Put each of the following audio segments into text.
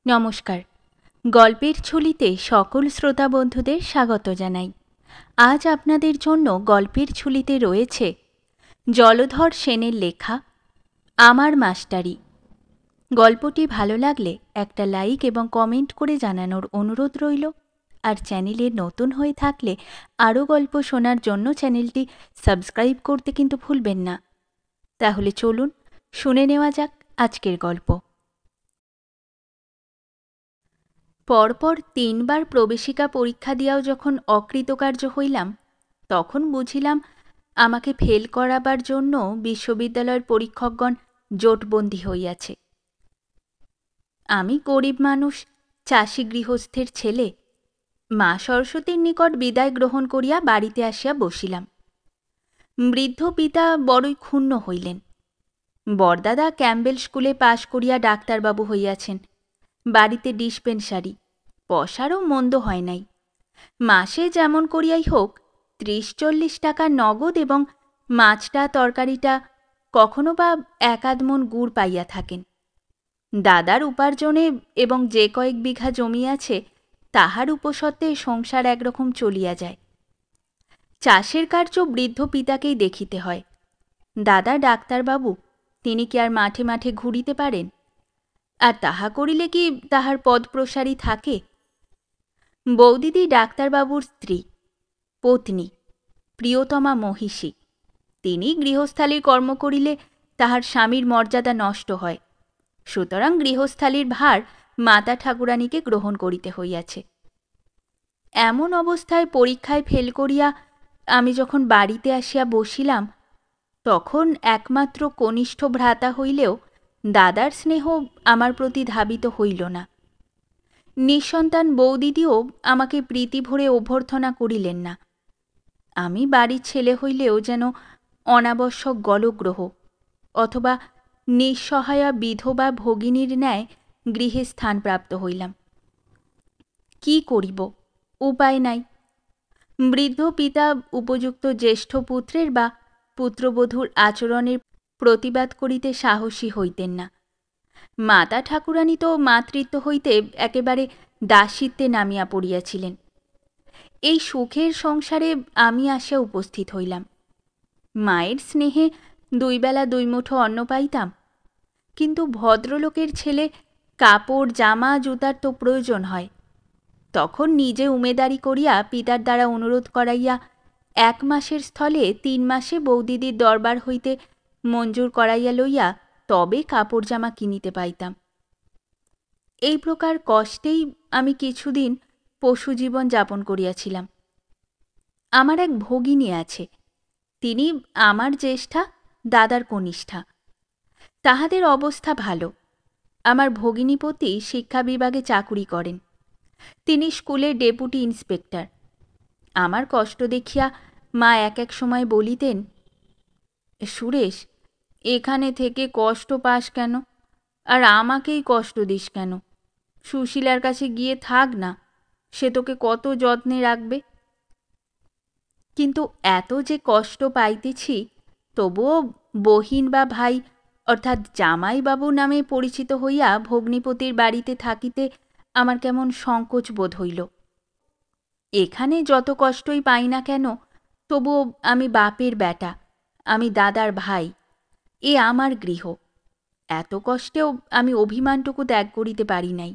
নমস্কার। গল্পের ঝুলিতে সকল শ্রোতা বন্ধুদের স্বাগত জানাই। আজ আপনাদের জন্য গল্পের ঝুলিতে রয়েছে জলধর সেনের লেখা আমার মাস্টারি। গল্পটি ভালো লাগলে একটা লাইক এবং কমেন্ট করে জানানোর অনুরোধ রইল। আর চ্যানেলে নতুন হয়ে থাকলে আরও গল্প শোনার জন্য চ্যানেলটি সাবস্ক্রাইব করতে কিন্তু ভুলবেন না। তাহলে চলুন শুনে নেওয়া যাক আজকের গল্প। পরপর ৩ বার প্রবেশিকা পরীক্ষা দিয়াও যখন অকৃতকার্য হইলাম, তখন বুঝিলাম আমাকে ফেল করাবার জন্য বিশ্ববিদ্যালয়ের পরীক্ষকগণ জোটবন্দী হইয়াছে। আমি গরিব মানুষ, চাষি গৃহস্থের ছেলে। মা সরস্বতীর নিকট বিদায় গ্রহণ করিয়া বাড়িতে আসিয়া বসিলাম। বৃদ্ধ পিতা বড়ই ক্ষুণ্ণ হইলেন। বরদাদা ক্যাম্বেল স্কুলে পাশ করিয়া ডাক্তারবাবু হইয়াছেন। বাড়িতে ডিসপেন্সারি, পয়সারও মন্দ হয় নাই। মাসে যেমন করিয়াই হোক ৩০-৪০ টাকা নগদ এবং মাছটা তরকারিটা কখনো বা ১-৮ মণ গুড় পাইয়া থাকেন। দাদার উপার্জনে এবং যে কয়েক বিঘা জমি আছে তাহার উপসত্ত্বে সংসার একরকম চলিয়া যায়। চাষের কার্য বৃদ্ধ পিতাকেই দেখিতে হয়। দাদা ডাক্তারবাবু, তিনি কি আর মাঠে মাঠে ঘুরিতে পারেন? আর তাহা করিলে কি তাহার পদপ্রসারী থাকে? বৌদিদি ডাক্তারবাবুর স্ত্রী, পত্নী, প্রিয়তমা মহিষী। তিনি গৃহস্থালীর কর্ম করিলে তাহার স্বামীর মর্যাদা নষ্ট হয়। সুতরাং গৃহস্থালীর ভার মাতা ঠাকুরানীকে গ্রহণ করিতে হইয়াছে। এমন অবস্থায় পরীক্ষায় ফেল করিয়া আমি যখন বাড়িতে আসিয়া বসিলাম, তখন একমাত্র কনিষ্ঠ ভ্রাতা হইলেও দাদার স্নেহ আমার প্রতি ধাবিত হইল না। নিঃসন্তান বৌদিদিও আমাকে প্রীতি ভরে অভ্যর্থনা করিলেন না। আমি বাড়ির ছেলে হইলেও যেন অনাবশ্যক গলগ্রহ অথবা নিঃসহায়া বিধবা ভগিনীর ন্যায় গৃহে স্থানপ্রাপ্ত হইলাম। কি করিব, উপায় নাই। বৃদ্ধ পিতা উপযুক্ত জ্যেষ্ঠ পুত্রের বা পুত্রবধূর আচরণের প্রতিবাদ করিতে সাহসী হইতেন না। মাতা ঠাকুরানী তো মাতৃত্ব হইতে একেবারে দাসিত্বে নামিয়া পড়িয়াছিলেন। এই সুখের সংসারে আমি আসিয়া উপস্থিত হইলাম। মায়ের স্নেহে ২ বেলা ২ মুঠো অন্ন পাইতাম, কিন্তু ভদ্রলোকের ছেলে কাপড় জামা জুতার তো প্রয়োজন হয়। তখন নিজে উমেদারি করিয়া পিতার দ্বারা অনুরোধ করাইয়া ১ মাসের স্থলে ৩ মাসে বৌদিদির দরবার হইতে মঞ্জুর করাইয়া লইয়া তবে কাপড় জামা কিনিতে পাইতাম। এই প্রকার কষ্টেই আমি কিছুদিন পশুজীবন যাপন করিয়াছিলাম। আমার এক ভগিনী আছে, তিনি আমার জ্যেষ্ঠা, দাদার কনিষ্ঠা। তাহাদের অবস্থা ভালো। আমার ভগিনীপতি শিক্ষা বিভাগে চাকুরি করেন। তিনি স্কুলের ডেপুটি ইন্সপেক্টর। আমার কষ্ট দেখিয়া মা এক এক সময় বলিতেন, সুরেশ, এখানে থেকে কষ্ট পাস কেন, আর আমাকেই কষ্ট দিস কেন? সুশীলার কাছে গিয়ে থাক না, সে তোকে কত যত্নে রাখবে। কিন্তু এত যে কষ্ট পাইতেছি, তবুও বহিন বা ভাই অর্থাৎ জামাইবাবু নামে পরিচিত হইয়া ভগ্নিপতির বাড়িতে থাকিতে আমার কেমন সংকোচ বোধ হইল। এখানে যত কষ্টই পাই না কেন, তবুও আমি বাপের বেটা, আমি দাদার ভাই, এ আমার গৃহ। এত কষ্টেও আমি অভিমানটুকু ত্যাগ করিতে পারি নাই।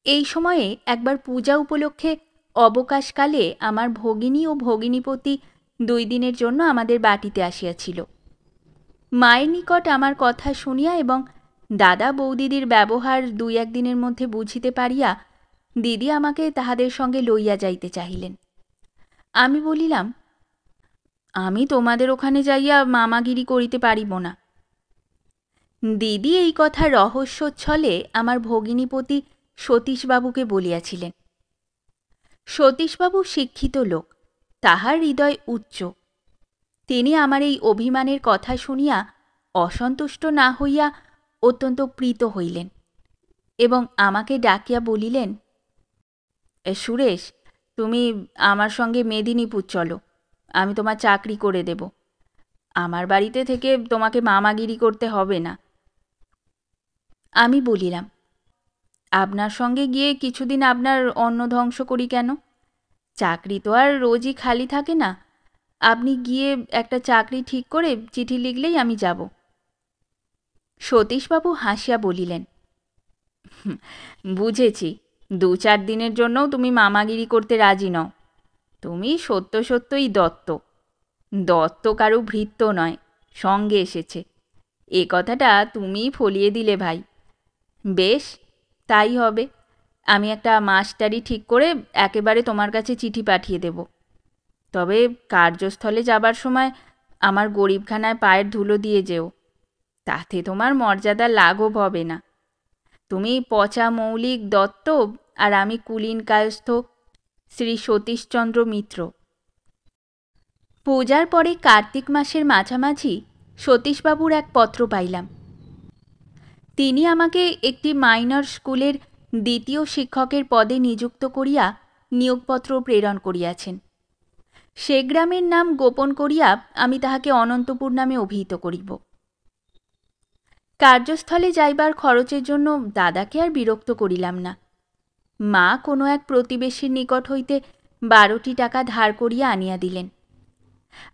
এই সময়ে একবার পূজা উপলক্ষে অবকাশকালে আমার ভগিনী ও ভগিনীপতি ২ দিনের জন্য আমাদের বাটিতে আসিয়াছিল। মায়ের নিকট আমার কথা শুনিয়া এবং দাদা বৌদিদির ব্যবহার ২-১ দিনের মধ্যে বুঝিতে পারিয়া দিদি আমাকে তাহাদের সঙ্গে লইয়া যাইতে চাহিলেন। আমি বলিলাম, আমি তোমাদের ওখানে যাইয়া মামাগিরি করিতে পারিব না। দিদি এই কথা রহস্যোচ্ছলে আমার ভগিনীপতি সতীশবাবুকে বলিয়াছিলেন। সতীশবাবু শিক্ষিত লোক, তাহার হৃদয় উচ্চ। তিনি আমার এই অভিমানের কথা শুনিয়া অসন্তুষ্ট না হইয়া অত্যন্ত প্রীত হইলেন এবং আমাকে ডাকিয়া বলিলেন, সুরেশ, তুমি আমার সঙ্গে মেদিনীপুর চলো, আমি তোমার চাকরি করে দেব। আমার বাড়িতে থেকে তোমাকে মামাগিরি করতে হবে না। আমি বলিলাম, আপনার সঙ্গে গিয়ে কিছুদিন আপনার অন্ন ধ্বংস করি কেন? চাকরি তো আর রোজই খালি থাকে না। আপনি গিয়ে একটা চাকরি ঠিক করে চিঠি লিখলেই আমি যাব। সতীশবাবু হাসিয়া বলিলেন, বুঝেছি, 2-4 দিনের জন্যও তুমি মামাগিরি করতে রাজি নও। তুমি সত্য সত্যই দত্ত। দত্ত কারু ভৃত্য নয়, সঙ্গে এসেছে। এ কথাটা তুমিই ফলিয়ে দিলে ভাই। বেশ, তাই হবে। আমি একটা মাস্টারি ঠিক করে একেবারে তোমার কাছে চিঠি পাঠিয়ে দেব। তবে কার্যস্থলে যাবার সময় আমার গরিবখানায় পায়ের ধুলো দিয়ে যেও। তাতে তোমার মর্যাদা লাঘব হবে না। তুমি পচা মৌলিক দত্ত, আর আমি কুলীন কায়স্থ শ্রী সতীশচন্দ্র মিত্র। পূজার পরে কার্তিক মাসের মাঝামাঝি সতীশবাবুর এক পত্র পাইলাম। তিনি আমাকে একটি মাইনর স্কুলের 2য় শিক্ষকের পদে নিযুক্ত করিয়া নিয়োগপত্র প্রেরণ করিয়াছেন। সে গ্রামের নাম গোপন করিয়া আমি তাহাকে অনন্তপুর নামে অভিহিত করিব। কার্যস্থলে যাইবার খরচের জন্য দাদাকে আর বিরক্ত করিলাম না। মা কোনো এক প্রতিবেশীর নিকট হইতে 12টি টাকা ধার করিয়া আনিয়া দিলেন।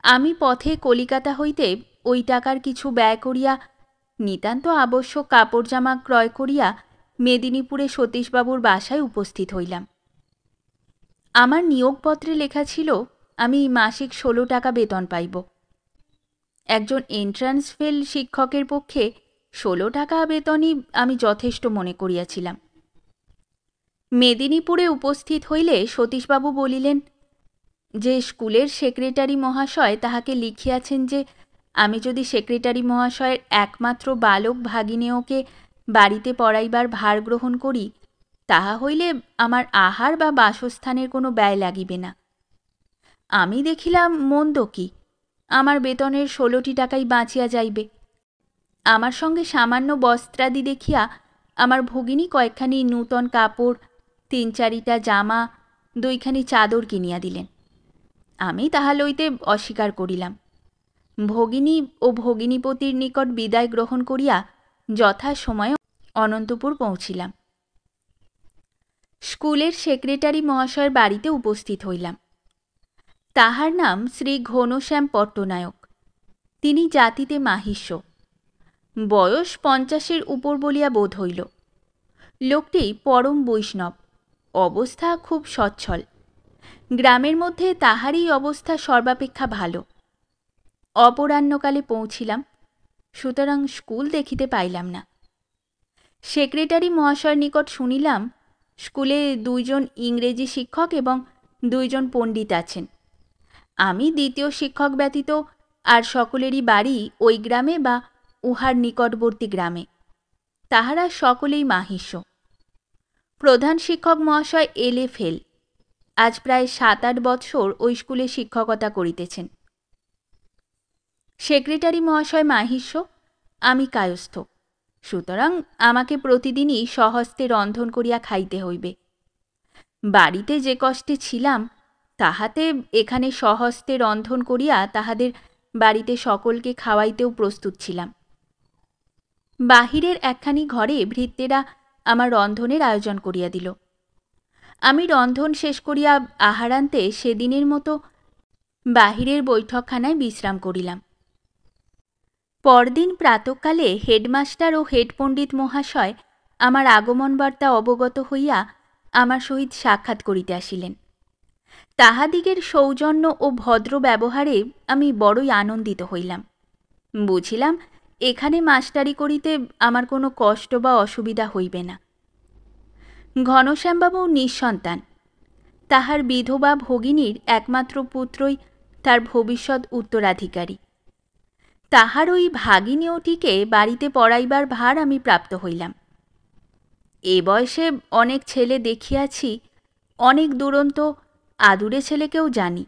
আমি পথে কলিকাতা হইতে ওই টাকার কিছু ব্যয় করিয়া নিতান্ত আবশ্যক কাপড় জামা ক্রয় করিয়া মেদিনীপুরে সতীশবাবুর বাসায় উপস্থিত হইলাম। আমার নিয়োগপত্রে লেখা ছিল আমি মাসিক 16 টাকা বেতন পাইব। একজন এন্ট্রান্স ফেল শিক্ষকের পক্ষে 16 টাকা বেতনই আমি যথেষ্ট মনে করিয়াছিলাম। মেদিনীপুরে উপস্থিত হইলে সতীশবাবু বলিলেন যে স্কুলের সেক্রেটারি মহাশয় তাহাকে লিখিয়াছেন যে আমি যদি সেক্রেটারি মহাশয়ের একমাত্র বালক ভাগিনেয়কে বাড়িতে পড়াইবার ভার গ্রহণ করি, তাহা হইলে আমার আহার বা বাসস্থানের কোনো ব্যয় লাগিবে না। আমি দেখিলাম মন্দ কি, আমার বেতনের 16টি টাকাই বাঁচিয়া যাইবে। আমার সঙ্গে সামান্য বস্ত্রাদি দেখিয়া আমার ভগিনী কয়েকখানি নূতন কাপড়, 3-4টা জামা, 2খানি চাদর কিনিয়া দিলেন। আমি তাহা লইতে অস্বীকার করিলাম। ভগিনী ও ভগিনীপতির নিকট বিদায় গ্রহণ করিয়া যথাসময়ে অনন্তপুর পৌঁছিলাম। স্কুলের সেক্রেটারি মহাশয়ের বাড়িতে উপস্থিত হইলাম। তাহার নাম শ্রী ঘনশ্যাম পট্টনায়ক। তিনি জাতিতে মাহিষ্য। বয়স 50-এর উপর বলিয়া বোধ হইল। লোকটি পরম বৈষ্ণব, অবস্থা খুব সচ্ছল। গ্রামের মধ্যে তাহারই অবস্থা সর্বাপেক্ষা ভালো। অপরাহ্নকালে পৌঁছিলাম, সুতরাং স্কুল দেখিতে পাইলাম না। সেক্রেটারি মহাশয়ের নিকট শুনিলাম স্কুলে 2 জন ইংরেজি শিক্ষক এবং 2 জন পণ্ডিত আছেন। আমি 2য় শিক্ষক ব্যতীত আর সকলেরই বাড়ি ওই গ্রামে বা উহার নিকটবর্তী গ্রামে। তাহারা সকলেই মাহিষ্য। প্রধান শিক্ষক মহাশয় এলে ফেল, আজ প্রায় 7-8 বৎসর ওই স্কুলে শিক্ষকতা করিতেছেন। সেক্রেটারি মহাশয় মাহিষ্য, আমি কায়স্থ, সুতরাং আমাকে প্রতিদিনই স্বহস্তে রন্ধন করিয়া খাইতে হইবে। বাড়িতে যে কষ্টে ছিলাম তাহাতে এখানে স্বহস্তে রন্ধন করিয়া তাহাদের বাড়িতে সকলকে খাওয়াইতেও প্রস্তুত ছিলাম। বাহিরের একখানি ঘরে ভৃত্যেরা আমার রন্ধনের আয়োজন করিয়া দিল। আমি রন্ধন শেষ করিয়া আহারান্তে সেদিনের মতো বাহিরের বৈঠকখানায় বিশ্রাম করিলাম। পরদিন প্রাতঃকালে হেডমাস্টার ও হেড পণ্ডিত মহাশয় আমার আগমন বার্তা অবগত হইয়া আমার সহিত সাক্ষাৎ করিতে আসিলেন। তাহাদিগের সৌজন্য ও ভদ্র ব্যবহারে আমি বড়ই আনন্দিত হইলাম। বুঝিলাম এখানে মাস্টারি করিতে আমার কোনো কষ্ট বা অসুবিধা হইবে না। ঘনশ্যামবাবু নিঃসন্তান। তাহার বিধবা ভগিনীর একমাত্র পুত্রই তার ভবিষ্যৎ উত্তরাধিকারী। তাহার ওই ভাগিনীয়টিকে বাড়িতে পড়াইবার ভার আমি প্রাপ্ত হইলাম। এ বয়সে অনেক ছেলে দেখিয়াছি, অনেক দুরন্ত আদুরে ছেলেকেও জানি,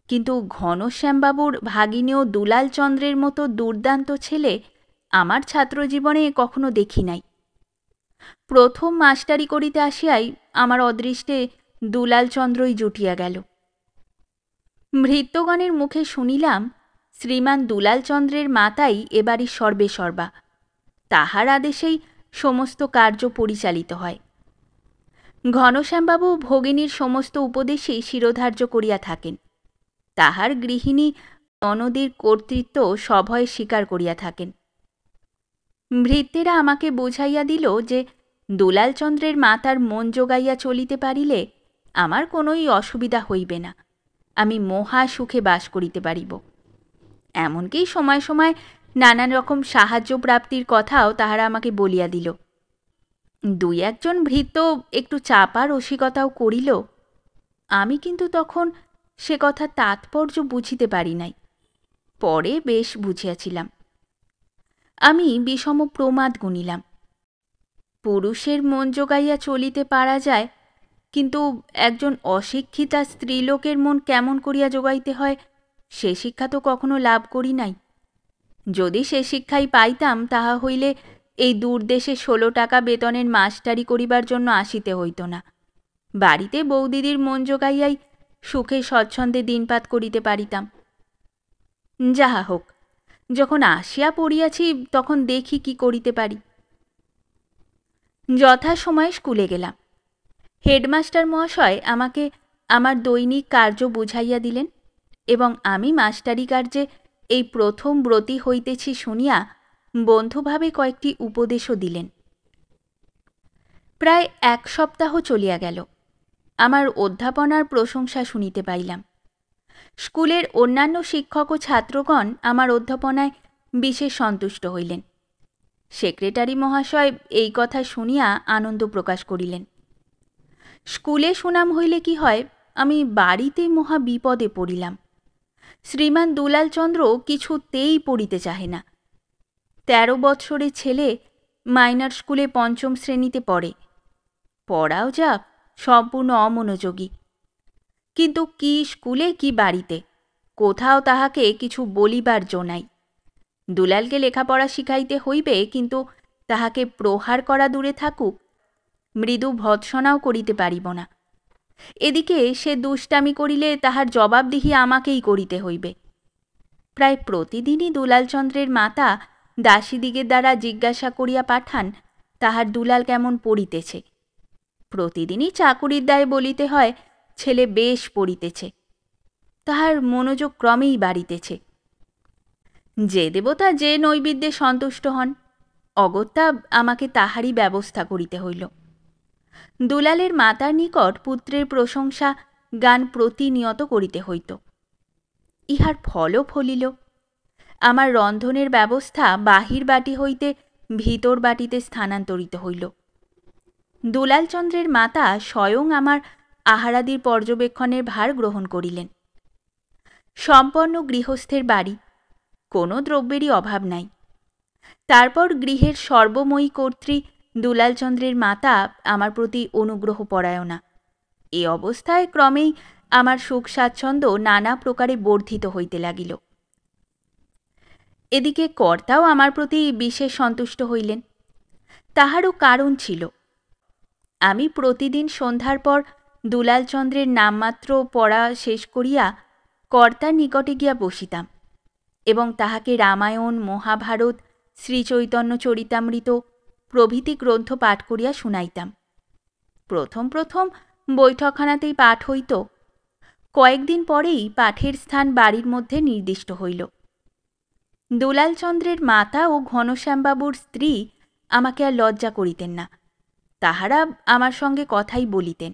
কিন্তু ঘনশ্যামবাবুর ভাগিনেয় দুলালচন্দ্রের মতো দুর্দান্ত ছেলে আমার ছাত্রজীবনে কখনো দেখি নাই। প্রথম মাস্টারি করিতে আসিয়াই আমার অদৃষ্টে দুলালচন্দ্রই জুটিয়া গেল। ভৃত্যগণের মুখে শুনিলাম শ্রীমান দুলালচন্দ্রের মাতাই এবারই সর্বে সর্বা, তাহার আদেশেই সমস্ত কার্য পরিচালিত হয়। ঘনশ্যামবাবু ভগিনীর সমস্ত উপদেশই শিরোধার্য করিয়া থাকেন। তাহার গৃহিণী ননদীর কর্তৃত্ব সভয়ে স্বীকার করিয়া থাকেন। ভৃত্যেরা আমাকে বুঝাইয়া দিল যে দুলালচন্দ্রের মাতার মন জোগাইয়া চলিতে পারিলে আমার কোনোই অসুবিধা হইবে না, আমি মহা সুখে বাস করিতে পারিব। এমনকি সময় সময় নানান রকম সাহায্য প্রাপ্তির কথাও তাহারা আমাকে বলিয়া দিল। দুই একজন ভৃত্য একটু চাপা রসিকতাও করিল। আমি কিন্তু তখন সে কথা তাৎপর্য বুঝিতে পারি নাই, পরে বেশ বুঝিয়াছিলাম। আমি বিষম প্রমাদ গুনিলাম। পুরুষের মন জোগাইয়া চলিতে পারা যায়, কিন্তু একজন অশিক্ষিতা স্ত্রীলোকের মন কেমন করিয়া জোগাইতে হয় সে শিক্ষা তো কখনো লাভ করি নাই। যদি সে শিক্ষাই পাইতাম তাহা হইলে এই দূরদেশে 16 টাকা বেতনের মাস্টারি করিবার জন্য আসিতে হইত না। বাড়িতে বৌদিদির মন জোগাইয়াই সুখে স্বচ্ছন্দে দিনপাত করিতে পারিতাম। যাহা হোক, যখন আসিয়া পড়িয়াছি তখন দেখি কি করিতে পারি। যথাসময়ে স্কুলে গেলাম। হেডমাস্টার মহাশয় আমাকে আমার দৈনিক কার্য বুঝাইয়া দিলেন এবং আমি মাস্টারি কার্যে এই প্রথম ব্রতী হইতেছি শুনিয়া বন্ধুভাবে কয়েকটি উপদেশও দিলেন। প্রায় 1 সপ্তাহ চলিয়া গেল। আমার অধ্যাপনার প্রশংসা শুনিতে পাইলাম। স্কুলের অন্যান্য শিক্ষক ও ছাত্রগণ আমার অধ্যাপনায় বিশেষ সন্তুষ্ট হইলেন। সেক্রেটারি মহাশয় এই কথা শুনিয়া আনন্দ প্রকাশ করিলেন। স্কুলে সুনাম হইলে কি হয়, আমি বাড়িতে মহা বিপদে পড়িলাম। শ্রীমান দুলালচন্দ্র কিছুতেই পড়িতে চাহে না। 13 বৎসরের ছেলে মাইনর স্কুলে 5ম শ্রেণীতে পড়ে। পড়াও যা সম্পূর্ণ অমনোযোগী। কিন্তু কি স্কুলে কি বাড়িতে কোথাও তাহাকে কিছু বলিবার জো নাই। দুলালকে লেখাপড়া শিখাইতে হইবে, কিন্তু তাহাকে প্রহার করা দূরে থাকুক, মৃদু ভৎসনাও করিতে পারিব না। এদিকে সে দুষ্টামি করিলে তাহার জবাবদিহি আমাকেই করিতে হইবে। প্রায় প্রতিদিনই দুলালচন্দ্রের মাতা দাসীদিগের দ্বারা জিজ্ঞাসা করিয়া পাঠান তাহার দুলাল কেমন পড়িতেছে। প্রতিদিনই চাকুরির দায়ে বলিতে হয় ছেলে বেশ পড়িতেছে, তাহার মনোযোগ ক্রমেই বাড়িতেছে। যে দেবতা যে নৈবেদ্যে সন্তুষ্ট হন, অগত্যা আমাকে তাহারই ব্যবস্থা করিতে হইল। দুলালের মাতার নিকট পুত্রের প্রশংসা গান প্রতিনিয়ত করিতে হইত। ইহার ফলও ফলিল। আমার রন্ধনের ব্যবস্থা বাহির বাটি হইতে ভিতর বাটিতে স্থানান্তরিত হইল। দুলালচন্দ্রের মাতা স্বয়ং আমার আহারাদির পর্যবেক্ষণের ভার গ্রহণ করিলেন। সম্পন্ন গৃহস্থের বাড়ি, কোনো দ্রব্যেরই অভাব নাই। তারপর গৃহের সর্বময়ী কর্ত্রী দুলালচন্দ্রের মাতা আমার প্রতি অনুগ্রহ পরায়ণা। এ অবস্থায় ক্রমেই আমার সুখ স্বাচ্ছন্দ্য নানা প্রকারে বর্ধিত হইতে লাগিল। এদিকে কর্তাও আমার প্রতি বিশেষ সন্তুষ্ট হইলেন। তাহারও কারণ ছিল। আমি প্রতিদিন সন্ধ্যার পর দুলালচন্দ্রের নামমাত্র পড়া শেষ করিয়া কর্তার নিকটে গিয়া বসিতাম এবং তাহাকে রামায়ণ, মহাভারত, শ্রীচৈতন্য চরিতামৃত প্রভৃতি গ্রন্থ পাঠ করিয়া শুনাইতাম। প্রথম প্রথম বৈঠকখানাতেই পাঠ হইত। কয়েকদিন পরেই পাঠের স্থান বাড়ির মধ্যে নির্দিষ্ট হইল। দুলালচন্দ্রের মাতা ও ঘনশ্যামবাবুর স্ত্রী আমাকে আর লজ্জা করিতেন না। তাহারা আমার সঙ্গে কথাই বলিতেন।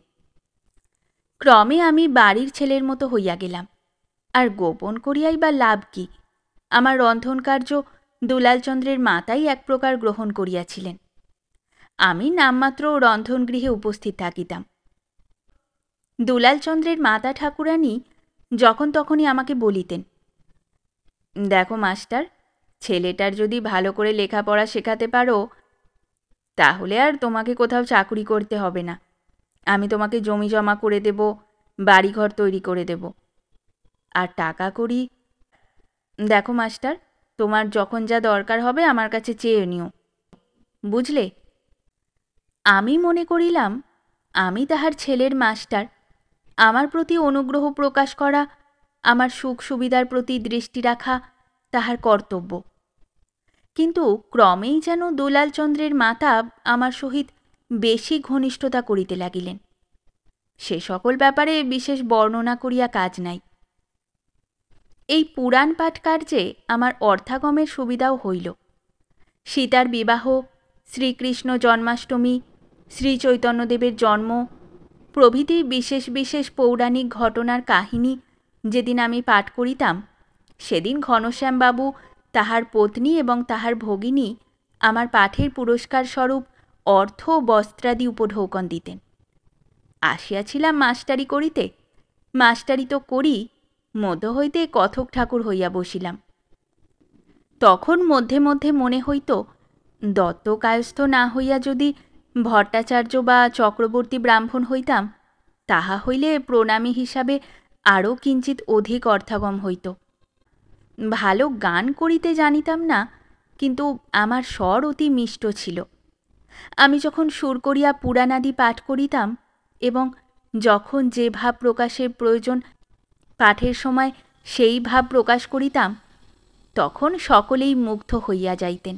ক্রমে আমি বাড়ির ছেলের মতো হইয়া গেলাম। আর গোপন করিয়াই বা লাভ কি? আমার রন্ধনকার্য দুলালচন্দ্রের মাতাই এক প্রকার গ্রহণ করিয়াছিলেন। আমি নামমাত্র রন্ধনগৃহে উপস্থিত থাকিতাম। দুলালচন্দ্রের মাতা ঠাকুরানী যখন তখনই আমাকে বলিতেন, দেখো মাস্টার, ছেলেটার যদি ভালো করে লেখাপড়া শেখাতে পারো তাহলে আর তোমাকে কোথাও চাকরি করতে হবে না। আমি তোমাকে জমি জমা করে দেব, বাড়িঘর তৈরি করে দেব। আর টাকা কড়ি, দেখো মাস্টার, তোমার যখন যা দরকার হবে আমার কাছে চেয়ে নিও, বুঝলে? আমি মনে করিলাম আমি তাহার ছেলের মাস্টার, আমার প্রতি অনুগ্রহ প্রকাশ করা, আমার সুখ সুবিধার প্রতি দৃষ্টি রাখা তাহার কর্তব্য। কিন্তু ক্রমেই যেন দুলালচন্দ্রের মাতা আমার সহিত বেশি ঘনিষ্ঠতা করিতে লাগিলেন। সে সকল ব্যাপারে বিশেষ বর্ণনা করিয়া কাজ নাই। এই পুরাণ পাঠ কার্যে আমার অর্থাগমের সুবিধাও হইল। সীতার বিবাহ, শ্রীকৃষ্ণ জন্মাষ্টমী, শ্রীচৈতন্যদেবের জন্ম প্রভৃতি বিশেষ বিশেষ পৌরাণিক ঘটনার কাহিনী যেদিন আমি পাঠ করিতাম, সেদিন ঘনশ্যামবাবু, তাহার পত্নী এবং তাহার ভগিনী আমার পাঠের পুরস্কার স্বরূপ অর্থ বস্ত্রাদি উপঢৌকন দিতেন। আসিয়াছিলাম মাস্টারি করিতে, মাস্টারি তো করি, মধ্য হইতে কথক ঠাকুর হইয়া বসিলাম। তখন মধ্যে মধ্যে মনে হইত, দত্তকায়স্থ না হইয়া যদি ভট্টাচার্য বা চক্রবর্তী ব্রাহ্মণ হইতাম, তাহা হইলে প্রণামী হিসাবে আরও কিঞ্চিৎ অধিক অর্থাগম হইত। ভালো গান করিতে জানিতাম না, কিন্তু আমার স্বর অতি মিষ্ট ছিল। আমি যখন সুর করিয়া পুরাণাদি পাঠ করিতাম এবং যখন যে ভাব প্রকাশের প্রয়োজন পাঠের সময় সেই ভাব প্রকাশ করিতাম, তখন সকলেই মুগ্ধ হইয়া যাইতেন।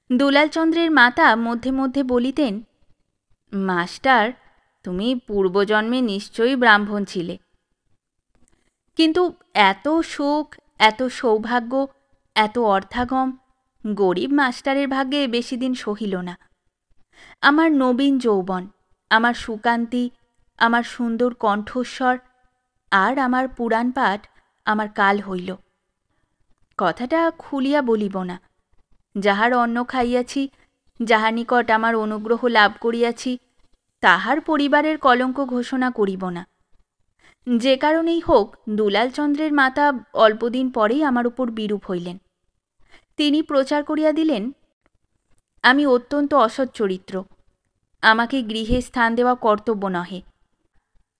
দুলালচন্দ্রের মাতা মধ্যে মধ্যে বলিতেন, মাস্টার, তুমি পূর্বজন্মে নিশ্চয়ই ব্রাহ্মণ ছিলে। কিন্তু এত সুখ, এত সৌভাগ্য, এত অর্থাগম গরিব মাস্টারের ভাগ্যে বেশি দিন সহিল না। আমার নবীন যৌবন, আমার সুকান্তি, আমার সুন্দর কণ্ঠস্বর আর আমার পুরাণ পাঠ আমার কাল হইল। কথাটা খুলিয়া বলিব না। যাহার অন্ন খাইয়াছি, যাহার নিকট আমার অনুগ্রহ লাভ করিয়াছি, তাহার পরিবারের কলঙ্ক ঘোষণা করিব না। যে কারণেই হোক, দুলালচন্দ্রের মাতা অল্পদিন পরেই আমার উপর বিরূপ হইলেন। তিনি প্রচার করিয়া দিলেন, আমি অত্যন্ত অসৎ চরিত্র, আমাকে গৃহে স্থান দেওয়া কর্তব্য নহে।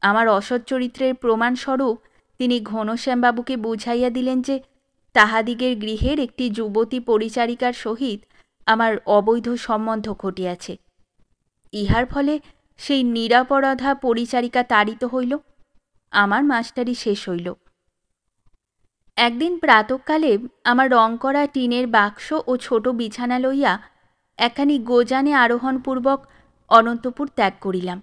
আমার অসৎ চরিত্রের প্রমাণস্বরূপ তিনি ঘনশ্যামবাবুকে বুঝাইয়া দিলেন যে তাহাদিগের গৃহের একটি যুবতী পরিচারিকার সহিত আমার অবৈধ সম্বন্ধ ঘটিয়াছে। ইহার ফলে সেই নিরাপরাধা পরিচারিকা তাড়িত হইল, আমার মাস্টারি শেষ হইল। একদিন প্রাতঃকালে আমার রং করা টিনের বাক্স ও ছোট বিছানা লইয়া একখানি গোজানে আরোহণপূর্বক অনন্তপুর ত্যাগ করিলাম।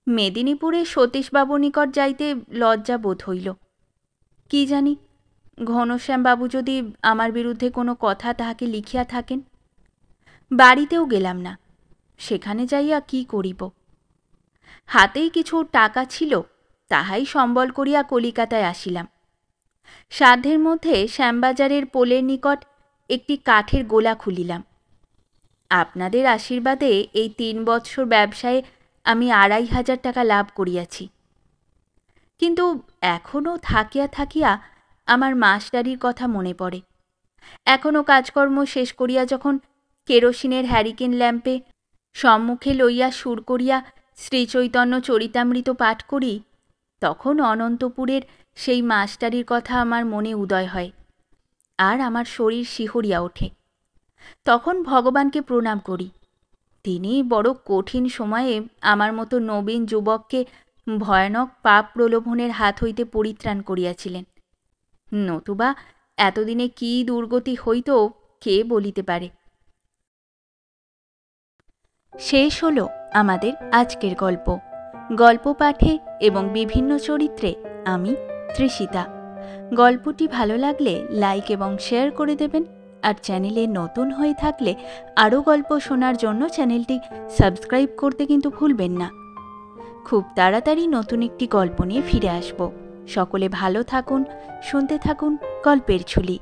মেদিনীপুরে সতীশবাবুর নিকট যাইতে লজ্জা বোধ হইল। কি জানি, ঘনশ্যামবাবু যদি আমার বিরুদ্ধে কোনো কথা তাহাকে লিখিয়া থাকেন। বাড়িতেও গেলাম না, সেখানে যাইয়া কি করিব। হাতেই কিছু টাকা ছিল, তাহাই সম্বল করিয়া কলিকাতায় আসিলাম। সাধ্যের মধ্যে শ্যামবাজারের পোলের নিকট একটি কাঠের গোলা খুলিলাম। আপনাদের আশীর্বাদে এই 3 বৎসর ব্যবসায়ে আমি 2500 টাকা লাভ করিয়াছি। কিন্তু এখনও থাকিয়া থাকিয়া আমার মাস্টারির কথা মনে পড়ে। এখনও কাজকর্ম শেষ করিয়া যখন কেরোসিনের হ্যারিকেন ল্যাম্পে সম্মুখে লইয়া সুর করিয়া শ্রীচৈতন্য চরিতামৃত পাঠ করি, তখন অনন্তপুরের সেই মাস্টারির কথা আমার মনে উদয় হয়, আর আমার শরীর শিহরিয়া ওঠে। তখন ভগবানকে প্রণাম করি। তিনি বড় কঠিন সময়ে আমার মতো নবীন যুবককে ভয়ানক পাপ প্রলোভনের হাত হইতে পরিত্রাণ করিয়াছিলেন। নতুবা এতদিনে কি দুর্গতি হইত কে বলিতে পারে। শেষ হলো আমাদের আজকের গল্প। গল্প পাঠে এবং বিভিন্ন চরিত্রে আমি তৃষিতা। গল্পটি ভালো লাগলে লাইক এবং শেয়ার করে দেবেন, আর চ্যানেলে নতুন হয়ে থাকলে আরও গল্প শোনার জন্য চ্যানেলটি সাবস্ক্রাইব করতে কিন্তু ভুলবেন না। খুব তাড়াতাড়ি নতুন একটি গল্প নিয়ে ফিরে আসব। সকলে ভালো থাকুন, শুনতে থাকুন গল্পের ঝুলি।